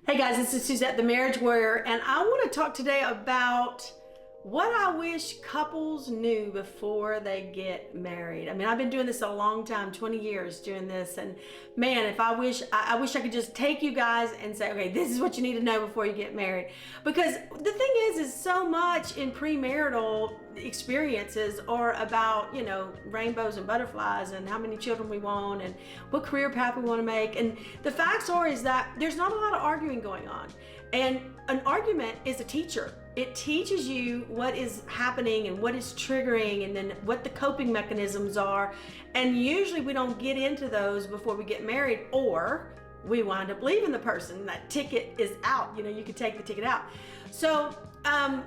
Hey guys, this is Suzette, the Marriage Warrior, and I want to talk today about what I wish couples knew before they get married. I mean, I've been doing this a long time, 20 years doing this, and man, if I wish I could just take you guys and say, okay, this is what you need to know before you get married. Because the thing is so much in premarital experiences are about, rainbows and butterflies and how many children we want and what career path we want to make. And the facts are is that there's not a lot of arguing going on. And an argument is a teacher. It teaches you what is happening and what is triggering and then what the coping mechanisms are. And usually we don't get into those before we get married, or we wind up leaving the person. That ticket is out. You can take the ticket out. So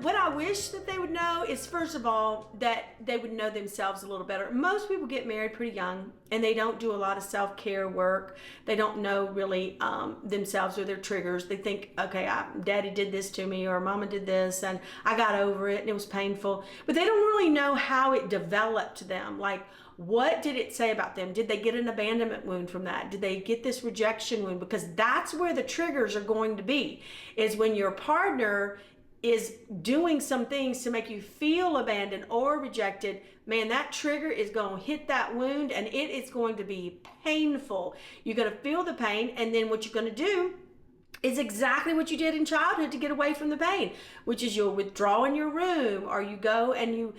what I wish that they would know is, first of all, that they would know themselves a little better. Most people get married pretty young and they don't do a lot of self-care work. They don't know really themselves or their triggers. They think, okay, daddy did this to me or mama did this and I got over it and it was painful. But they don't really know how it developed them. Like, what did it say about them? Did they get an abandonment wound from that? Did they get this rejection wound? Because that's where the triggers are going to be, is when your partner is doing some things to make you feel abandoned or rejected. Man, that trigger is going to hit that wound and it is going to be painful. You're going to feel the pain, and then what you're going to do is exactly what you did in childhood to get away from the pain, which is you'll withdraw in your room, or you go and you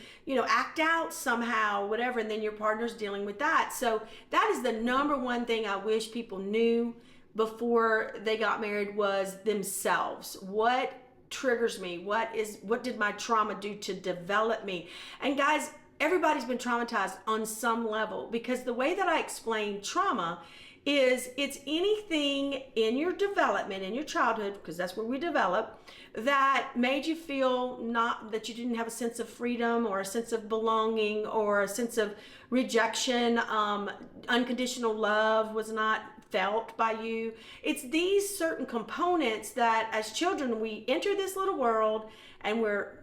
act out somehow, whatever, and then your partner's dealing with that. So that is the number one thing I wish people knew before they got married, was themselves. What triggers me? What did my trauma do to develop me? And guys, everybody's been traumatized on some level, because the way that I explain trauma is it's anything in your development, in your childhood, because that's where we develop, that made you feel not that you didn't have a sense of freedom or a sense of belonging or a sense of rejection. Unconditional love was not felt by you. It's these certain components that as children we enter this little world and we're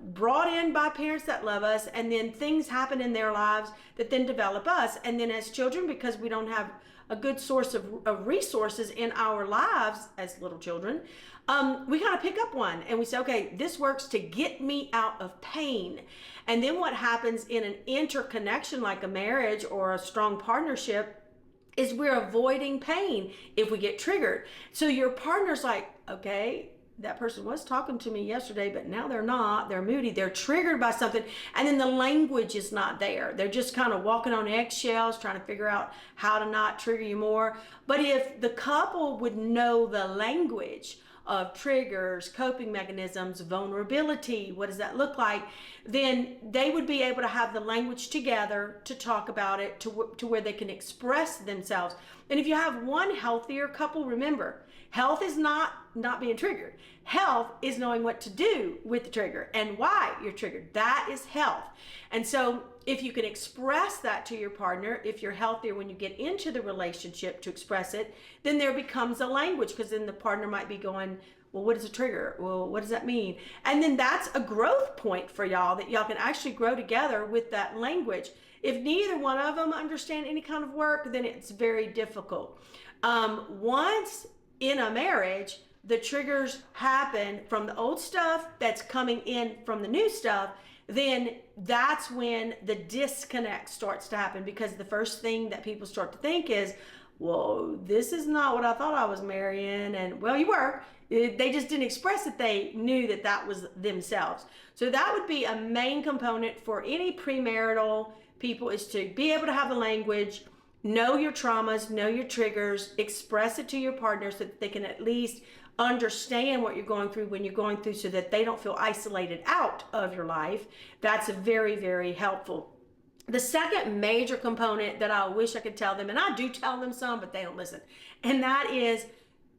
brought in by parents that love us, and then things happen in their lives that then develop us. And then as children, because we don't have a good source of resources in our lives as little children, we kind of pick up one and we say, okay, this works to get me out of pain. And then what happens in an interconnection like a marriage or a strong partnership is we're avoiding pain if we get triggered. So your partner's like, okay, that person was talking to me yesterday, but now they're not. They're moody. They're triggered by something. And then the language is not there. They're just kind of walking on eggshells, trying to figure out how to not trigger you more. But if the couple would know the language of triggers, coping mechanisms, vulnerability, what does that look like, then they would be able to have the language together to talk about it to where they can express themselves. And if you have one healthier couple, remember, health is not being triggered. Health is knowing what to do with the trigger and why you're triggered. That is health. And so if you can express that to your partner, if you're healthier when you get into the relationship to express it, then there becomes a language, because then the partner might be going, well, what is a trigger? Well, what does that mean? And then that's a growth point for y'all, that y'all can actually grow together with that language. If neither one of them understand any kind of work, then it's very difficult. Once in a marriage, the triggers happen from the old stuff that's coming in from the new stuff, then that's when the disconnect starts to happen, because the first thing that people start to think is, whoa, this is not what I thought I was marrying. And well, you were. They just didn't express that they knew that that was themselves. So that would be a main component for any premarital people, is to be able to have the language, know your traumas, know your triggers, express it to your partner so that they can at least understand what you're going through when you're going through, so that they don't feel isolated out of your life. That's very, very helpful. The second major component that I wish I could tell them, and I do tell them some, but they don't listen, and that is,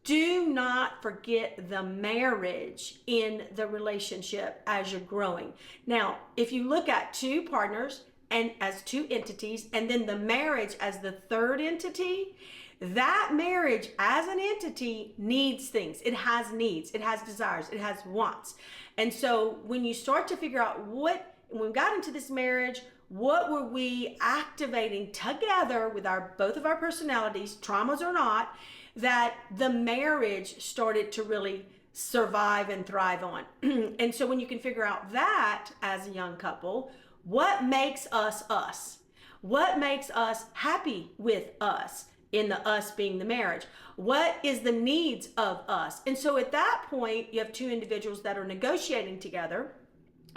do not forget the marriage in the relationship as you're growing. Now, if you look at two partners and as two entities, and then the marriage as the third entity, that marriage as an entity needs things. It has needs, it has desires, it has wants. And so when you start to figure out when we got into this marriage, what were we activating together with both of our personalities, traumas or not, that the marriage started to really survive and thrive on. And so when you can figure out that as a young couple, what makes us us? What makes us happy with us, in the us being the marriage? What is the needs of us? And so at that point, you have two individuals that are negotiating together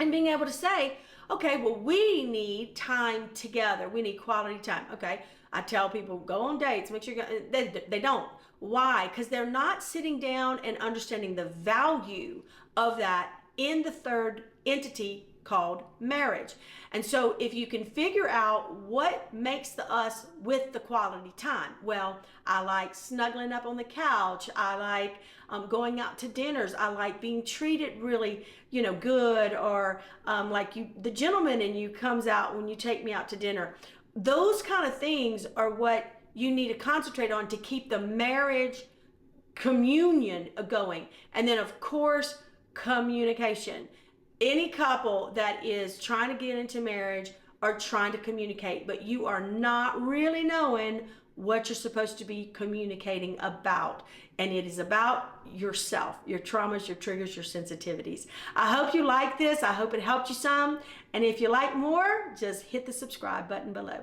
and being able to say, okay, well, we need time together. We need quality time. Okay. I tell people, go on dates, make sure they don't. Why? Because they're not sitting down and understanding the value of that in the third entity called marriage. And so if you can figure out what makes the us with the quality time, well, I like snuggling up on the couch. I like going out to dinners. I like being treated really, good, or like the gentleman in you comes out when you take me out to dinner. Those kind of things are what you need to concentrate on to keep the marriage communion going. And then, of course, communication. Any couple that is trying to get into marriage are trying to communicate, but you are not really knowing what you're supposed to be communicating about. And it is about yourself, your traumas, your triggers, your sensitivities. I hope you like this. I hope it helped you some. And if you like more, just hit the subscribe button below.